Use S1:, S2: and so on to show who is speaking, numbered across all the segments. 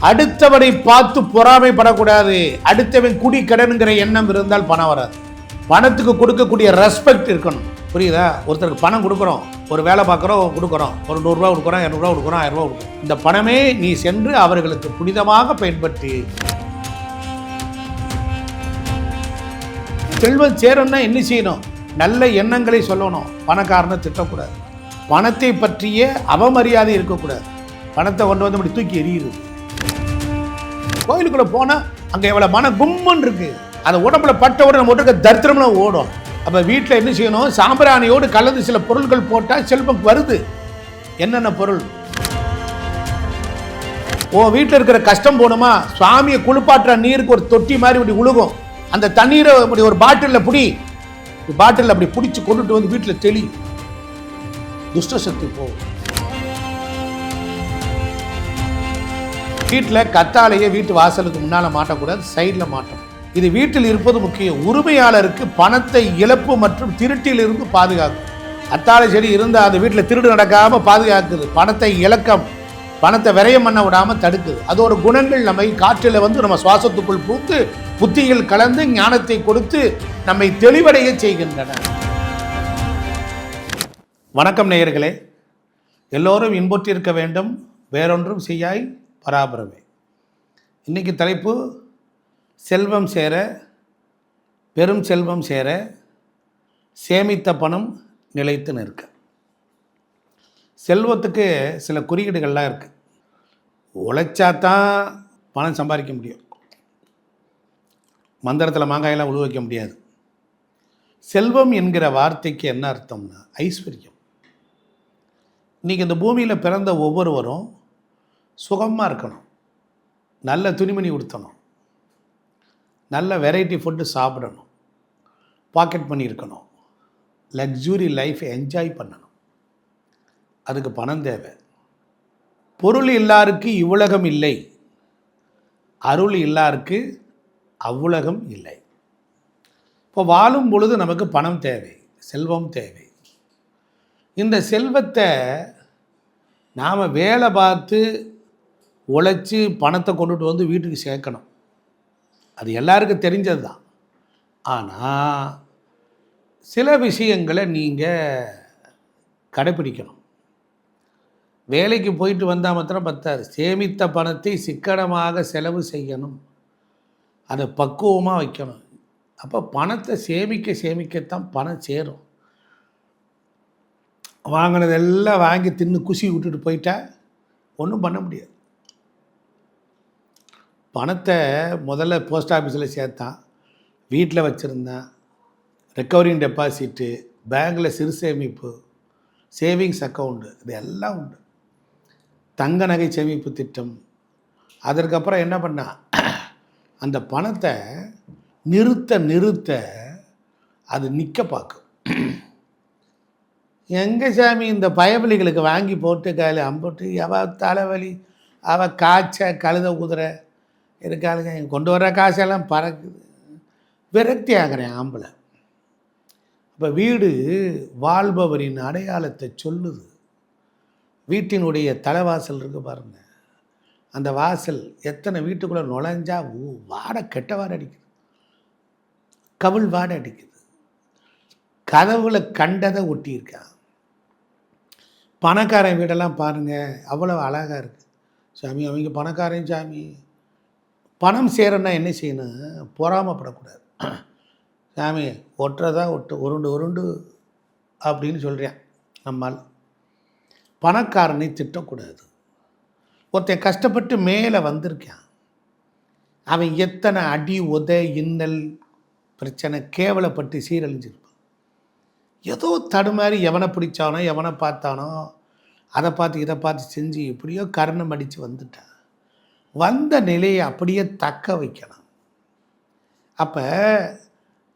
S1: அடுத்தவனை பார்த்து பொறாமைப்படக்கூடாது. அடுத்தவன் குடி கடனுங்கிற எண்ணம் இருந்தால் பணம் வராது. பணத்துக்கு கொடுக்கக்கூடிய ரெஸ்பெக்ட் இருக்கணும். புரியுதா? ஒருத்தருக்கு பணம் கொடுக்குறோம், ஒரு வேலை பார்க்குறோம், கொடுக்குறோம், ஒரு 100 ரூபா கொடுக்குறோம், 200 ரூபா கொடுக்குறோம், 1000 ரூபா கொடுக்குறோம். இந்த பணமே நீ சென்று அவர்களுக்கு புனிதமாக பயன்படுத்தி செல்வம் சேரணும்னா என்ன செய்யணும்? நல்ல எண்ணங்களை சொல்லணும். பணக்காரனை திட்டக்கூடாது. பணத்தை பற்றிய அவமரியாதை இருக்கக்கூடாது. பணத்தை கொண்டு வந்து இப்படி தூக்கி எறிகிறது. கோயிலுக்குள்ள போனால் அங்கே எவ்வளோ மன கும்மன் இருக்கு. அந்த உடம்புல பட்ட உடனே நம்ம இருக்க தரித்திரம்னு ஓடும். அப்போ வீட்டில் என்ன செய்யணும்? சாம்பிராணியோடு கலந்து சில பொருட்கள் போட்டால் செல்வம் வருது. என்னென்ன பொருள்? ஓ வீட்டில் இருக்கிற கஷ்டம் போகணுமா? சுவாமியை குளிப்பாட்டுற நீருக்கு ஒரு தொட்டி மாதிரி இப்படி உழுகும். அந்த தண்ணீரை இப்படி ஒரு பாட்டிலில் பாட்டிலில் அப்படி பிடிச்சி கொண்டுட்டு வந்து வீட்டில் தெளி. துஷ்ட சக்தி போகும். வீட்டில் கத்தாழையை வீட்டு வாசலுக்கு முன்னால் மாட்டக்கூடாது, சைடில் மாட்டணும். இது வீட்டில் இருப்பது முக்கியம். உரிமையாளருக்கு பணத்தை இழப்பு மற்றும் திருட்டில் இருந்து பாதுகாக்கும். கத்தாழை செடி இருந்தால் அந்த வீட்டில் திருடு நடக்காமல் பாதுகாக்குது. பணத்தை இழக்கம், பணத்தை விரயம் பண்ண விடாமல் தடுக்குது. அதோட குணங்கள் நம்மை காற்றில் வந்து நம்ம சுவாசத்துக்குள் பூத்து புத்தியில் கலந்து ஞானத்தை கொடுத்து நம்மை தெளிவடைய செய்கின்றன. வணக்கம் நேயர்களே, எல்லோரும் இன்புற்றிருக்க வேண்டும், வேறொன்றும் செய்யாய் பராபரமே. இன்னைக்கு தலைப்பு செல்வம் சேர, பெரும் செல்வம் சேர, சேமித்த பணம் நிலைத்து நிற்க. செல்வத்துக்கு சில குறியீடுகள்லாம் இருக்குது. உழைச்சாதான் பணம் சம்பாதிக்க முடியும். மந்திரத்தில் மாங்காயெல்லாம் உழு வைக்க முடியாது. செல்வம் என்கிற வார்த்தைக்கு என்ன அர்த்தம்னா ஐஸ்வர்யம். இன்றைக்கி இந்த பூமியில் பிறந்த ஒவ்வொருவரும் சுகமாக இருக்கணும், நல்ல துணிமணி உடுத்தணும், நல்ல வெரைட்டி ஃபுட்டு சாப்பிடணும், பாக்கெட் மணி இருக்கணும், லக்ஸுரி லைஃப் என்ஜாய் பண்ணணும். அதுக்கு பணம் தேவை. பொருள் இல்லாருக்கு இவ்வுலகம் இல்லை, அருள் இல்லாருக்கு அவ்வுலகம் இல்லை. இப்போ வாழும் பொழுது நமக்கு பணம் தேவை, செல்வம் தேவை. இந்த செல்வத்தை நாம் வேலை பார்த்து உழைச்சி பணத்தை கொண்டுட்டு வந்து வீட்டுக்கு சேர்க்கணும். அது எல்லாருக்கும் தெரிஞ்சது தான். ஆனால் சில விஷயங்களை நீங்கள் கடைப்பிடிக்கணும். வேலைக்கு போயிட்டு வந்தால் மாத்திரம் பத்தாது. சேமித்த பணத்தை சிக்கனமாக செலவு செய்யணும், அதை பக்குவமாக வைக்கணும். அப்போ பணத்தை சேமிக்கத்தான் பணம் சேரும். வாங்கினதெல்லாம் வாங்கி தின்னு குசி விட்டுட்டு போயிட்டா ஒன்றும் பண்ண முடியாது. பணத்தை முதல்ல போஸ்ட் ஆஃபீஸில் சேர்த்தான், வீட்டில் வச்சுருந்தான், ரெக்கவரிங் டெபாசிட்டு, பேங்கில் சிறு சேமிப்பு, சேவிங்ஸ் அக்கௌண்ட்டு, இது எல்லாம் உண்டு. தங்க நகை சேமிப்பு திட்டம். அதற்கப்புறம் என்ன பண்ணா, அந்த பணத்தை நிறுத்த அது நிற்க பார்க்கும். எங்கே சாமி இந்த பயவலிகளுக்கு வாங்கி போட்டு கையில் அம்புட்டு தலைவலி, காய்ச்ச கழுத குதிரை இருக்காளுங்க, கொண்டு வர காசெல்லாம் பறக்குது. விரக்தி ஆகிறேன் ஆம்பளை. இப்போ வீடு வாழ்பவரின் அடையாளத்தை சொல்லுது. வீட்டினுடைய தலைவாசல் இருக்குது பாருங்கள், அந்த வாசல் எத்தனை வீட்டுக்குள்ளே நுழைஞ்சா வாடை கெட்ட வாடை அடிக்குது, கவிழ் வாடை அடிக்குது. கதவுல கண்டதை ஒட்டியிருக்கான். பணக்காரன் வீடெல்லாம் பாருங்கள், அவ்வளோ அழகாக இருக்குது. சாமி அவங்க பணக்காரன் சாமி. பணம் சேரன்னா என்ன செய்யணும்? பொறாமப்படக்கூடாது. சாமி ஒட்டுறதான் உருண்டு அப்படின்னு சொல்கிறேன். நம்மால் பணக்காரனை திட்டக்கூடாது. ஒருத்தன் கஷ்டப்பட்டு மேலே வந்திருக்கான், அவன் எத்தனை அடி உத இன்னல் பிரச்சனை கேவலப்பட்டு சீரழிஞ்சிருப்பான். ஏதோ தடுமாறி எவனை பிடிச்சானோ எவனை பார்த்தானோ அதை பார்த்து இதை பார்த்து செஞ்சு எப்படியோ கர்ணம் அடித்து வந்துட்டான். வந்த நிலையை அப்படியே தக்க வைக்கணும். அப்போ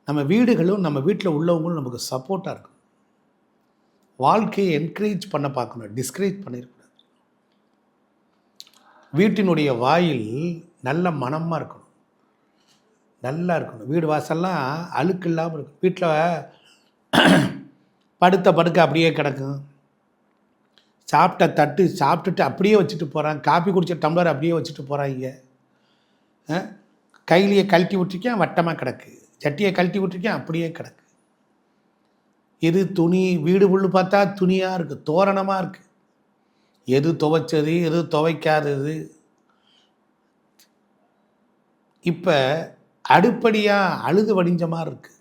S1: நம்ம வீடுகளும் நம்ம வீட்டில் உள்ளவங்களும் நமக்கு சப்போர்ட்டாக இருக்கணும். வாழ்க்கையை என்கரேஜ் பண்ண பார்க்கணும், டிஸ்கரேஜ் பண்ணிடக்கூடாது. வீட்டினுடைய வாயில் நல்ல மனமாக இருக்கணும், நல்லா இருக்கணும். வீடு வாசல்லாம் அழுக்கு இல்லாமல் இருக்கும். வீட்டில் படுக்க அப்படியே கிடக்கும், சாப்பிட்ட தட்டு சாப்பிட்டுட்டு அப்படியே வச்சுட்டு போகிறான், காப்பி குடித்த டம்ளர் அப்படியே வச்சுட்டு போகிறாங்க. கையிலேயே கழட்டி விட்டுருக்கேன், வட்டமாக கிடக்கு. சட்டியை கழட்டி விட்டுருக்கேன், அப்படியே கிடக்கு. எது துணி? வீடு புல்லு பார்த்தா துணியாக இருக்குது, தோரணமாக இருக்குது. எது துவைச்சது, எது துவைக்காதது? இப்போ அடுப்படியாக அழுது வடிஞ்ச மாதிரி இருக்குது.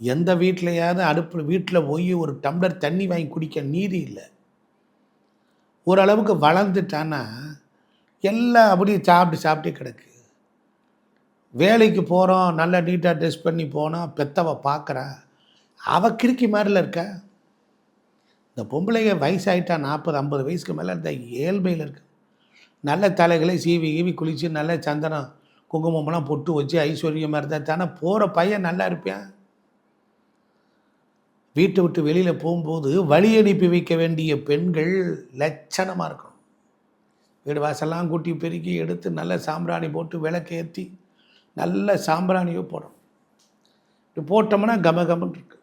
S1: எந்த வீட்டிலையாவது வீட்டில் போய் ஒரு டம்ளர் தண்ணி வாங்கி குடிக்க நீதி இல்லை. ஓரளவுக்கு வளர்ந்துட்டான்னா எல்லாம் அப்படியே சாப்பிட்டு கிடக்கு. வேலைக்கு போகிறோம், நல்லா நீட்டாக ட்ரெஸ் பண்ணி போனால் பெத்தவ பார்க்குறா, அவள் கிறுக்கி மாதிரில இருக்கா. இந்த பொம்பளைங்க வயசாகிட்டா 40-50 வயசுக்கு மேலே இந்த ஏழ்மையில் இருக்கு. நல்ல தலைகளை சீவி குளித்து நல்ல சந்தனம் குங்குமம்லாம் பொட்டு வச்சு ஐஸ்வர்யமாக இருந்தால் தானே போகிற பையன் நல்லா இருப்பான். வீட்டை விட்டு வெளியில் போகும்போது வழி அனுப்பி வைக்க வேண்டிய பெண்கள் லட்சணமாக இருக்கணும். வீடு வாசல்லாம் கூட்டி பெருக்கி எடுத்து நல்ல சாம்பிராணி போட்டு விளக்கு ஏற்றி நல்ல சாம்பிராணியோ போடணும். இப்படி போட்டோம்னா கமகமன் இருக்கு.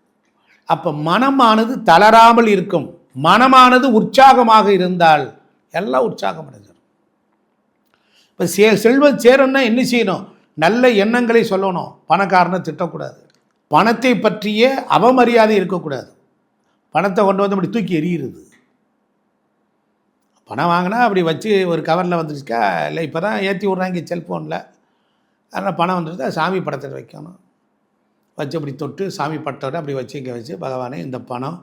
S1: அப்போ மனமானது தளராமல் இருக்கும். மனமானது உற்சாகமாக இருந்தால் எல்லாம் உற்சாகம் அடைஞ்சிடும். இப்போ செல்வம் சேரணும்னா என்ன செய்யணும்? நல்ல எண்ணங்களை சொல்லணும். பணக்காரனை திட்டக்கூடாது. பணத்தை பற்றிய அவமரியாதை இருக்கக்கூடாது. பணத்தை கொண்டு வந்து அப்படி தூக்கி எறிகிறது. பணம் வாங்கினா அப்படி வச்சு ஒரு கவரில் வந்துருச்சுக்கா, இல்லை இப்போ தான் ஏற்றி விட்றாங்க செல்ஃபோனில், அதனால் பணம் வந்துருந்தா சாமி படத்தை வைக்கணும். வச்சு அப்படி தொட்டு சாமி பட்டோட அப்படி வச்சு இங்கே வச்சு, பகவானே இந்த பணம்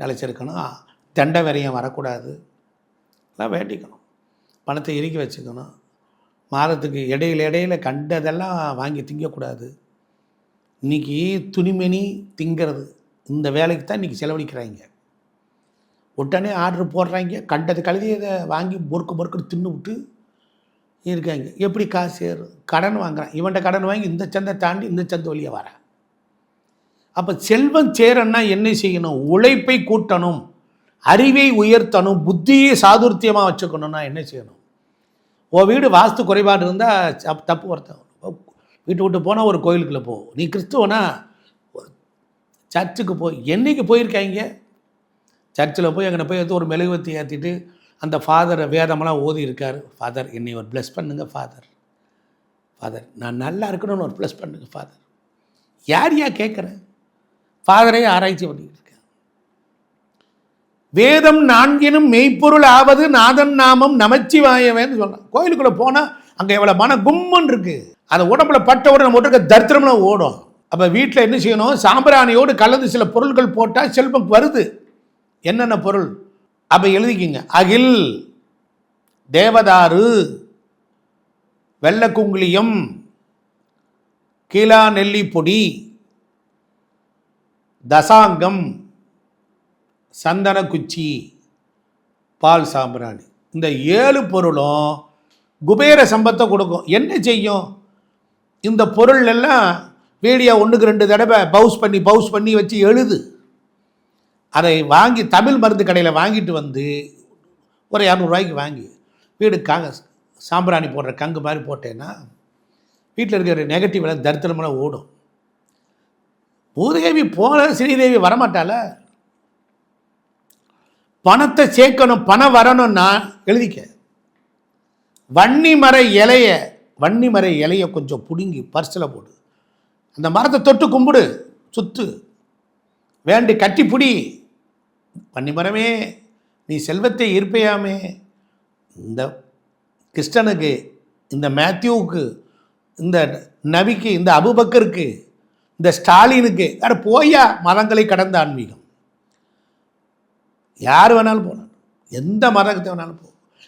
S1: நிலச்சிருக்கணும், தண்டை விரையும் வரக்கூடாது, எல்லாம் வேண்டிக்கணும். பணத்தை இறுக்கி வச்சுக்கணும். மாதத்துக்கு இடையில கண்டதெல்லாம் வாங்கி திங்கக்கூடாது. இன்றைக்கி துணிமணி திங்கிறது இந்த வேலைக்கு தான் இன்றைக்கி செலவழிக்கிறாங்க. உடனே ஆர்டர் போடுறாங்க, கண்டது கழுதியதை வாங்கி பொறுக்கு தின்னு விட்டு இருக்காங்க. எப்படி காசு சேரும்? கடன் வாங்குறான். இவன்கிட்ட கடன் வாங்கி இந்த சந்தை தாண்டி இந்த சந்தை வழியாக வரேன். அப்போ செல்வம் சேரன்னா என்ன செய்யணும்? உழைப்பை கூட்டணும், அறிவை உயர்த்தணும், புத்தியை சாதுர்த்தியமாக வச்சுக்கணும்னா என்ன செய்யணும்? உன் வீடு வாஸ்து குறைபாடு இருந்தால் தப்பு ஒருத்தன் வீட்டு விட்டு போனால் ஒரு கோயிலுக்குள்ளே போ. நீ கிறிஸ்துவனா சர்ச்சுக்கு போய் என்றைக்கு போயிருக்காங்க? சர்ச்சில் போய் அங்கே போய் எடுத்து ஒரு மெழுகுவத்தி ஏற்றிட்டு அந்த ஃபாதரை வேதமெல்லாம் ஓதி இருக்கார். ஃபாதர் என்னை ஒரு ப்ளஸ் பண்ணுங்க ஃபாதர், நான் நல்லா இருக்கணும்னு ஒரு ப்ளஸ் பண்ணுங்க ஃபாதர். யார் கேட்குறேன்? ஃபாதரே ஆராய்ச்சி பண்ணிக்கிட்டு இருக்கேன். வேதம் 4 மெய்ப்பொருள் ஆவது நாதன் நாமம் நமச்சிவாயவேன்னு சொல்கிறேன். கோயிலுக்குள்ளே போனால் அங்கே எவ்வளோ மன கும்மன் இருக்குது. அந்த உடம்புல பட்ட உடனே நம்ம இருக்க தரித்திரம்லாம் ஓடும். அப்போ வீட்டில் என்ன செய்யணும்? சாம்பிராணியோடு கலந்து சில பொருட்கள் போட்டால் செல்வம் வருது. என்னென்ன பொருள்? அப்போ எழுதிக்கிங்க. அகில், தேவதாரு, வெள்ளக்குங்குளியம், கீழா நெல்லி பொடி, தசாங்கம், சந்தன குச்சி, பால் சாம்பிராணி. இந்த 7 பொருளும் குபேர சம்பத்தை கொடுக்கும். என்ன செய்யும்? இந்த பொருள் எல்லாம் வீடியோ 1க்கு 2 தடவை பவுஸ் பண்ணி வச்சு எழுது. அதை வாங்கி தமிழ் மருந்து கடையில் வாங்கிட்டு வந்து ஒரு 200 ரூபாய்க்கு வாங்கி வீடு சாம்பிராணி போடுற கங்கு மாதிரி போட்டேன்னா வீட்டில் இருக்கிற நெகட்டிவ் தரித்திரமெல்லாம் ஓடும். பூதேவி போல ஸ்ரீதேவி வரமாட்டால. பணத்தை சேர்க்கணும், பணம் வரணும்னா எழுதிக்க. வன்னிமர இலையை கொஞ்சம் பிடுங்கி பர்ஸில் போடு. அந்த மரத்தை தொட்டு கும்பிடு, சுத்து வேண்டி கட்டி பிடி. வன்னிமரமே நீ செல்வத்தை ஈர்ப்பையாமே. இந்த கிருஷ்ணனுக்கு, இந்த மேத்யூவுக்கு, இந்த நபிக்கு, இந்த அபுபக்கருக்கு, இந்த ஸ்டாலினுக்கு, யார் போயா மதங்களை கடந்த ஆன்மீகம். யார் வேணாலும் போகலாம், எந்த மதத்தை வேணாலும் போ.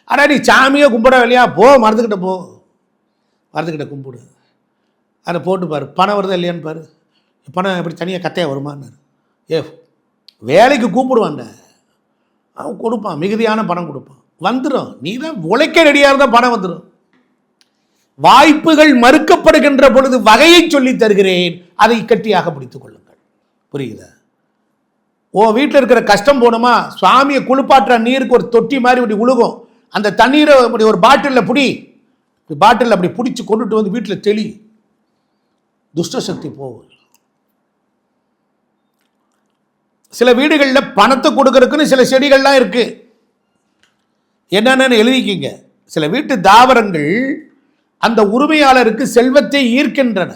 S1: ஆனால் நீ சாமியை கும்பிட இல்லையா, போ மரத்துக்கிட்ட போ, மரத்துக்கிட்ட கும்பிடு. அதை போட்டு பாரு, பணம் வருதா இல்லையான்னு பாரு. பணம் எப்படி தனியாக கத்தையாக வருமானாரு? வேலைக்கு கூப்பிடுவான்ட, அவன் கொடுப்பான், மிகுதியான பணம் கொடுப்பான், வந்துடும். நீ தான் உழைக்க ரெடியாக இருந்தால் பணம் வந்துடும். வாய்ப்புகள் மறுக்கப்படுகின்ற பொழுது வகையை சொல்லி தருகிறேன், அதை கட்டியாக பிடித்துக் கொள்ளுங்கள். புரியுதா? வீட்டில் இருக்கிற கஷ்டம் போகணுமா, சுவாமியை குளிப்பாட்டுற நீருக்கு ஒரு தொட்டி மாதிரி இப்படி உழுகும். அந்த தண்ணீரை அப்படி ஒரு பாட்டிலில் பாட்டிலில் அப்படி பிடிச்சி கொண்டுட்டு வந்து வீட்டில் தெளி. துஷ்ட சக்தி போகும். சில வீடுகளில் பணத்தை கொடுக்கறதுக்குன்னு சில செடிகள்லாம் இருக்குது. என்னென்னு எழுதிக்கிங்க. சில வீட்டு தாவரங்கள் அந்த உரிமையாளருக்கு செல்வத்தை ஈர்க்கின்றன.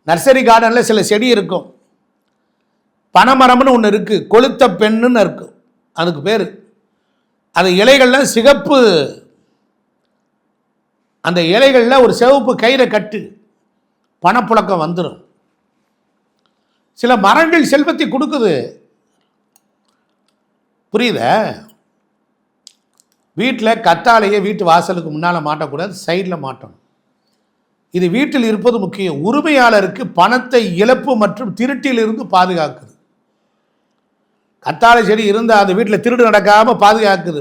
S1: நர்சரி கார்டனில் சில செடி இருக்கும், பனைமரம்னு ஒன்று இருக்குது, கொளுத்த பெண்ணுன்னு இருக்கும் அதுக்கு பேர். அது இலைகள்லாம் சிகப்பு, அந்த இலைகளில் ஒரு சிவப்பு கயிறை கட்டு, பணப்புழக்கம் வந்துடும். சில மரங்கள் செல்வத்தை கொடுக்குது, புரியுத? வீட்டில் கத்தாழையை வீட்டு வாசலுக்கு முன்னால் மாட்டக்கூடாது, சைடில் மாட்டணும். இது வீட்டில் இருப்பது முக்கியம். உரிமையாளருக்கு பணத்தை இழப்பு மற்றும் திருட்டிலிருந்து பாதுகாக்குது. கத்தாழை செடி இருந்தால் அது வீட்டில் திருடு நடக்காமல் பாதுகாக்குது.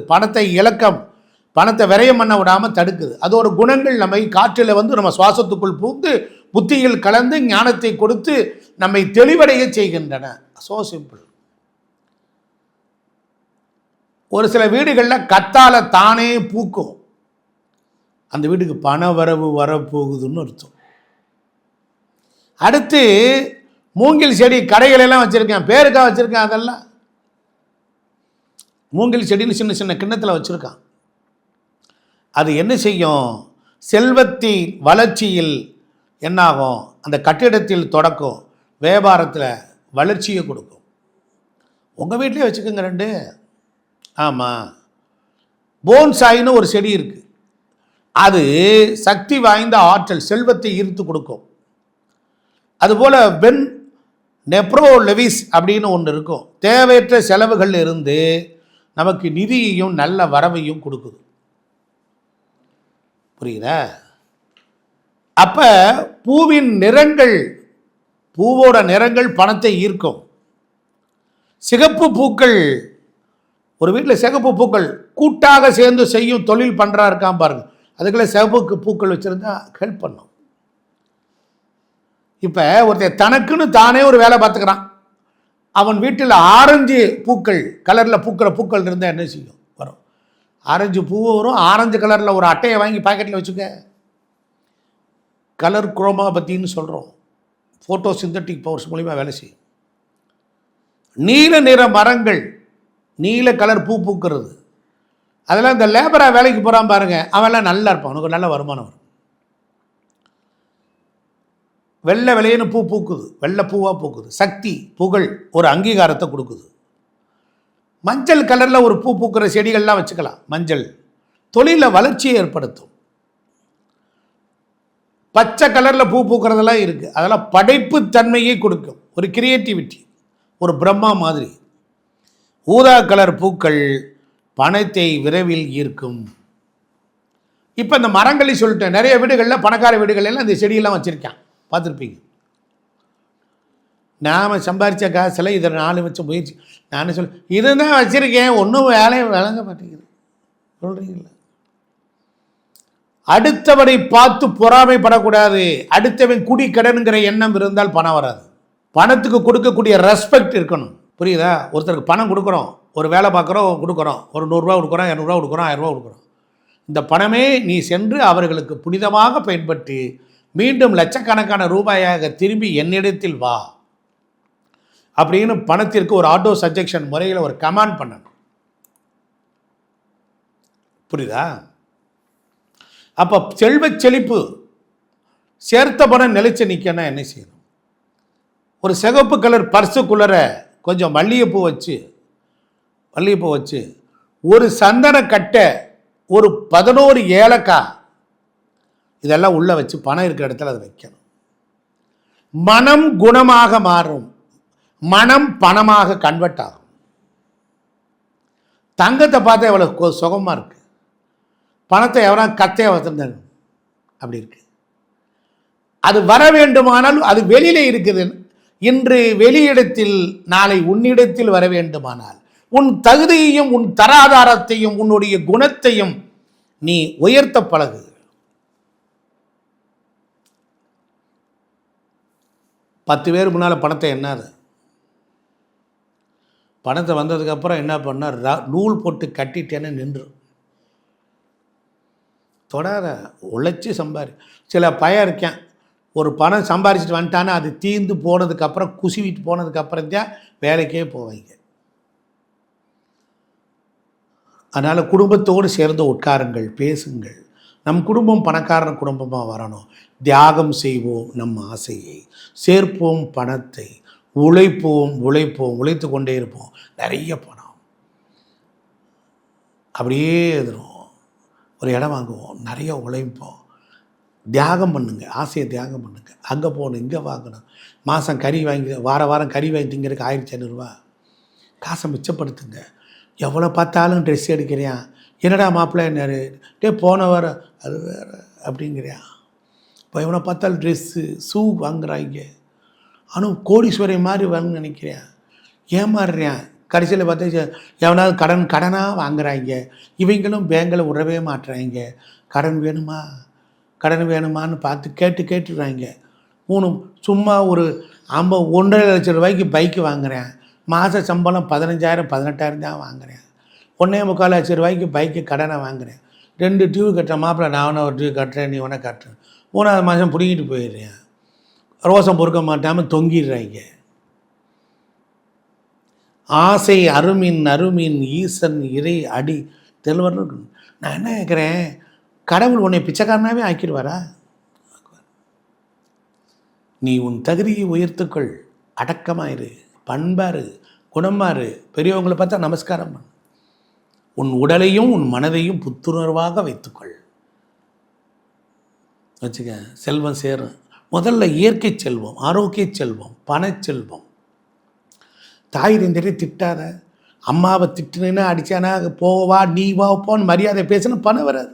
S1: பணத்தை விரயம் பண்ண விடாமல் தடுக்குது. அதோட குணங்கள் நம்மை காற்றில் நம்ம சுவாசத்துக்குள் பூந்து புத்தியில் கலந்து ஞானத்தை கொடுத்து நம்மை தெளிவடைய செய்கின்றன. So simple. ஒரு சில வீடுகளில் கத்தாழை தானே பூக்கும், அந்த வீட்டுக்கு பண வரவு வரப்போகுதுன்னு அர்த்தம். அடுத்து மூங்கில் செடி கடைகளெல்லாம் வச்சுருக்கேன், பேருக்காக வச்சுருக்கேன். அதெல்லாம் மூங்கில் செடின்னு சின்ன சின்ன கிண்ணத்தில் வச்சுருக்கான். அது என்ன செய்யும்? செல்வத்தின் வளர்ச்சியில் என்னாகும்? அந்த கட்டிடத்தில் தொடக்கும், வியாபாரத்தில் வளர்ச்சியை கொடுக்கும். உங்கள் வீட்லேயே வச்சுக்கோங்க ரெண்டு. ஆமாம், போன்சாயின்னு ஒரு செடி இருக்குது, அது சக்தி வாய்ந்த ஆற்றல், செல்வத்தை ஈர்த்து கொடுக்கும். அதுபோல் பென் நெப்ரோ லெவிஸ் அப்படின்னு ஒன்று இருக்கும், தேவையற்ற செலவுகள் இருந்து நமக்கு நிதியையும் நல்ல வரவையும் கொடுக்குது. புரியுதா? அப்போ பூவின் நிறங்கள், பூவோட நிறங்கள் பணத்தை ஈர்க்கும். சிகப்பு பூக்கள், ஒரு வீட்டில் சிகப்பு பூக்கள் கூட்டாக சேர்ந்து செய்யும் தொழில் பண்ணுறா இருக்கான் பாருங்க, அதுக்குள்ளே சிவப்புக்கு பூக்கள் வச்சுருந்தா ஹெல்ப் பண்ணும். இப்போ ஒருத்தர் தனக்குன்னு தானே ஒரு வேலை பார்த்துக்கிறான், அவன் வீட்டில் ஆரஞ்சு பூக்கள் கலரில் பூக்கிற பூக்கள் இருந்தால் என்ன செய்யும்? வரும், ஆரஞ்சு பூவும் வரும். ஆரஞ்சு கலரில் ஒரு அட்டையை வாங்கி பாக்கெட்டில் வச்சுக்க, கலர் குரோமாபத்தின்னு சொல்கிறோம், ஃபோட்டோ சிந்தட்டிக் பவர்ஸ் மூலிமா வேலை செய்யும். நீல நிற மரங்கள், நீல கலர் பூ பூக்கிறது, அதெல்லாம் இந்த லேபராக வேலைக்கு போகிறான் பாருங்கள், அவன்லாம் நல்லா இருப்பான், அவனுக்கு நல்ல வருமானம் வரும். வெள்ளை விலையன்னு பூ பூக்குது, வெள்ளை பூவாக பூக்குது, சக்தி புகழ் ஒரு அங்கீகாரத்தை கொடுக்குது. மஞ்சள் கலரில் ஒரு பூ பூக்கிற செடிகள்லாம் வச்சுக்கலாம், மஞ்சள் தொழிலில் வளர்ச்சியை ஏற்படுத்தும். பச்சை கலரில் பூ பூக்கிறதெல்லாம் இருக்குது, அதெல்லாம் படைப்பு தன்மையை கொடுக்கும், ஒரு கிரியேட்டிவிட்டி, ஒரு பிரம்மா மாதிரி. ஊதா கலர் பூக்கள் பணத்தை விரைவில் ஈர்க்கும். இப்போ இந்த மரங்களை சொல்லிட்டேன், நிறைய வீடுகளில் பணக்கார வீடுகளெல்லாம் இந்த செடியெல்லாம் வச்சுருக்கான், பார்த்துருப்பீங்க. நாம் சம்பாரித்த காசில் இதை 4 வச்ச முயற்சி, நான் இதுதான் வச்சுருக்கேன், ஒன்றும் வேலையை விளங்க மாட்டேங்குது சொல்கிறீங்கள. அடுத்தவரை பார்த்து பொறாமைப்படக்கூடாது. அடுத்தவன் குடி கடனுங்கிற எண்ணம் இருந்தால் பணம் வராது. பணத்துக்கு கொடுக்கக்கூடிய ரெஸ்பெக்ட் இருக்கணும், புரியுதா? ஒருத்தருக்கு பணம் கொடுக்குறோம், ஒரு வேலை பார்க்குறோம், கொடுக்குறோம், ஒரு 100 ரூபா கொடுக்குறோம், 200 ரூபா கொடுக்குறோம், 1000 ரூபா கொடுக்குறோம். இந்த பணமே நீ சென்று அவர்களுக்கு புனிதமாக பயன்படுத்தி மீண்டும் லட்சக்கணக்கான ரூபாயாக திரும்பி என்னிடத்தில் வா அப்படின்னு பணத்திற்கு ஒரு ஆட்டோ சஜெக்ஷன் முறையில் ஒரு கமாண்ட் பண்ணணும், புரியுதா? அப்போ செல்வ செழிப்பு, சேர்த்த பணம் நிலைச்சு நிற்கனா என்ன செய்யணும்? ஒரு சிகப்பு கலர் பர்ஸுக்குள்ளர கொஞ்சம் மல்லிகைப்பூ வச்சு ஒரு சந்தன கட்டை, ஒரு 11 ஏலக்காய், இதெல்லாம் உள்ளே வச்சு பணம் இருக்கிற இடத்துல அதை வைக்கணும். மனம் குணமாக மாறும், மனம் பணமாக கன்வெர்ட் ஆகும். தங்கத்தை பார்த்தா எவ்வளோ சுகமாக இருக்குது, பணத்தை எவரா கத்தையாக வச்சுருந்தாங்க அப்படி இருக்கு. அது வர வேண்டுமானால் அது வெளியிலே இருக்குது. இன்று வெளியிடத்தில் நாளை உன்னிடத்தில் வர வேண்டுமானால் உன் தகுதியையும் உன் தராதாரத்தையும் உன்னுடைய குணத்தையும் நீ உயர்த்த பழகு. பத்து பேர் முன்னால் பணத்தை எண்ணாது. பணத்தை வந்ததுக்கப்புறம் என்ன பண்ணால் நூல் போட்டு கட்டிட்டேன்னு நின்று தொடாத, உழைச்சி சம்பாரி. சில பயம் இருக்கேன், ஒரு பணம் சம்பாரிச்சிட்டு வந்துட்டானா அது தீர்ந்து போனதுக்கப்புறம் குசிவிட்டு போனதுக்கப்புறம் தான் வேலைக்கே போவாங்க. அதனால் குடும்பத்தோடு சேர்ந்து உட்காருங்கள், பேசுங்கள். நம் குடும்பம் பணக்காரன் குடும்பமாக வரணும். தியாகம் செய்வோம் நம் ஆசையை, சேர்ப்போம் பணத்தை, உழைப்போம் உழைத்து கொண்டே இருப்போம். நிறைய பணம் அப்படியே எதிரும். ஒரு இடம் வாங்குவோம், நிறைய உழைப்போம், தியாகம் பண்ணுங்க, ஆசையை தியாகம் பண்ணுங்க. அங்கே போகணும், இங்கே வாங்கணும், மாதம் கறி வாங்கி வாரம் கறி வாங்கி திங்கிறதுக்கு 1500 காசை மிச்சப்படுத்துங்க. எவ்வளோ பார்த்தாலும் ட்ரெஸ் எடுக்கிறியான், என்னடா மாப்பிள்ளை என்னாரு, போன வாரம் அது வேறு அப்படிங்கிறியான். இப்போ எவ்வளோ பார்த்தாலும் ட்ரெஸ்ஸு ஷூ வாங்குறாங்க. ஆனால் கோடீஸ்வரி மாதிரி வாங்க நினைக்கிறேன், ஏமாறுறேன். கடைசியில் பார்த்தா எவனாவது கடனாக வாங்குறாங்க. இவங்களும் பேங்கில் விடவே மாட்டுறாங்க. கடன் வேணுமான்னு பார்த்து கேட்டுடுறாங்க. சும்மா ஒரு 1.5 லட்சம் ரூபாய்க்கு பைக்கு வாங்குறேன், மாத சம்பளம் 15,000 18,000 தான் வாங்குறேன். 1.25 லட்சம் ரூபாய்க்கு பைக்கு கடனை வாங்குறேன். 2 டியூ கட்டுறேன், மாப்பிள்ளை நான் வேணா ஒரு டியூ கட்டுறேன், நீ வேணா கட்டுறேன். 3ஆவது மாதம் பிடிங்கிட்டு போயிடுறேன். ரோசம் பொறுக்க மாட்டாமல் தொங்கிடுறாங்க. ஆசை அருமின் ஈசன் இறை அடி தெளிவர்னு. நான் என்ன கேட்குறேன், கடவுள் உன்னை பிச்சைக்காரனாகவே ஆக்கிடுவாரா? நீ உன் தகுதியை உயர்த்துக்கள், அடக்கமாயிரு, பண்பாரு, குணமாரு, பெரியவங்களை பார்த்தா நமஸ்காரம் பண்ணு. உன் உடலையும் உன் மனதையும் புத்துணர்வாக வைத்துக்கொள். வச்சுக்க, செல்வம் சேரும். முதல்ல இயற்கை செல்வம், ஆரோக்கிய செல்வம், பணச்செல்வம். தாய் தந்தையை திட்டாத. அம்மாவை திட்டுனா அடித்தானா போவா நீ வா போன்னு மரியாதை பேசணும், பணம் வராது.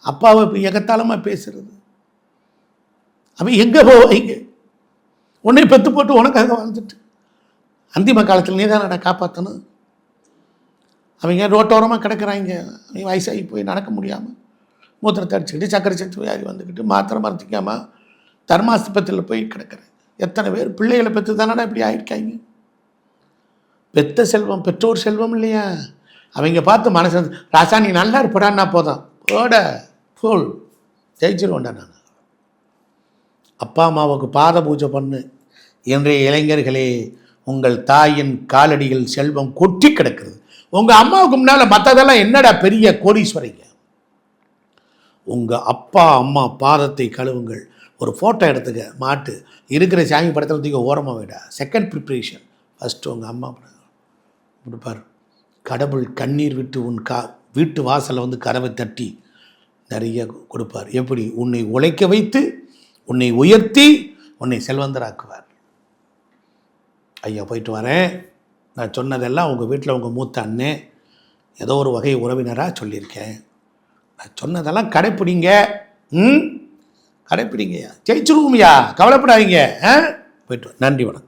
S1: அப்பாவை இப்போ எகத்தாளமாக பேசுறது, அவன் எங்கே போவாங்க? உன்னை பெற்று போட்டு உனக்காக வாழ்ந்துட்டு அந்திம காலத்தில் நீ தான் காப்பாற்றணும். அவங்க ரோட்டோரமாக கிடக்கிறாங்க, அவங்க வயசாகி போய் நடக்க முடியாமல் மூத்திரத்தை அடிச்சுக்கிட்டு சக்கரை சத்து வியாதி வந்துக்கிட்டு மாத்திரை மறுத்திக்காமல் தர்மாஸ்பத்திரியில் போய் கிடக்கிறேன். எத்தனை பேர் பிள்ளைகளை பெற்று தானடா இப்படி ஆகிருக்காங்க. பெத்த செல்வம் பெற்றோர் செல்வம் இல்லையா? அவங்க பார்த்து மனசு ராசா நீ நல்லா இருப்படான்னா போதும், ஃபுல் ஜெயிச்சிருவோண்டா. நான் அப்பா அம்மாவுக்கு பாத பூஜை பண்ணு. இன்றைய இளைஞர்களே, உங்கள் தாயின் காலடியில் செல்வம் கொட்டி கிடக்கிறது. உங்கள் அம்மாவுக்கு முன்னால் மற்றதெல்லாம் என்னடா பெரிய கோடீஸ்வரிங்க. உங்கள் அப்பா அம்மா பாதத்தை கழுவுங்கள். ஒரு ஃபோட்டோ எடுத்துக்க, மாட்டு இருக்கிற சாமி படத்தில் தூக்கி ஓரமாக விடா. செகண்ட் ப்ரிப்ரேஷன், ஃபஸ்ட்டு உங்கள் அம்மா படம் கொடுப்பார். கடவுள் கண்ணீர் விட்டு உன் வீட்டு வாசலில் வந்து கதவை தட்டி நிறைய கொடுப்பார். எப்படி? உன்னை உழைக்க வைத்து, உன்னை உயர்த்தி, உன்னை செல்வந்தராக்குவார். ஐயா போயிட்டு வரேன். நான் சொன்னதெல்லாம் உங்கள் வீட்டில் உங்கள் மூத்த அண்ணே ஏதோ ஒரு வகை உறவினராக சொல்லியிருக்கேன். நான் சொன்னதெல்லாம் கடைப்பிடிங்க. கடைப்பிடிங்கய்யா, ஜெயிச்சிருவோம்யா, கவலைப்படாதீங்க. போயிட்டு நன்றி, வணக்கம்.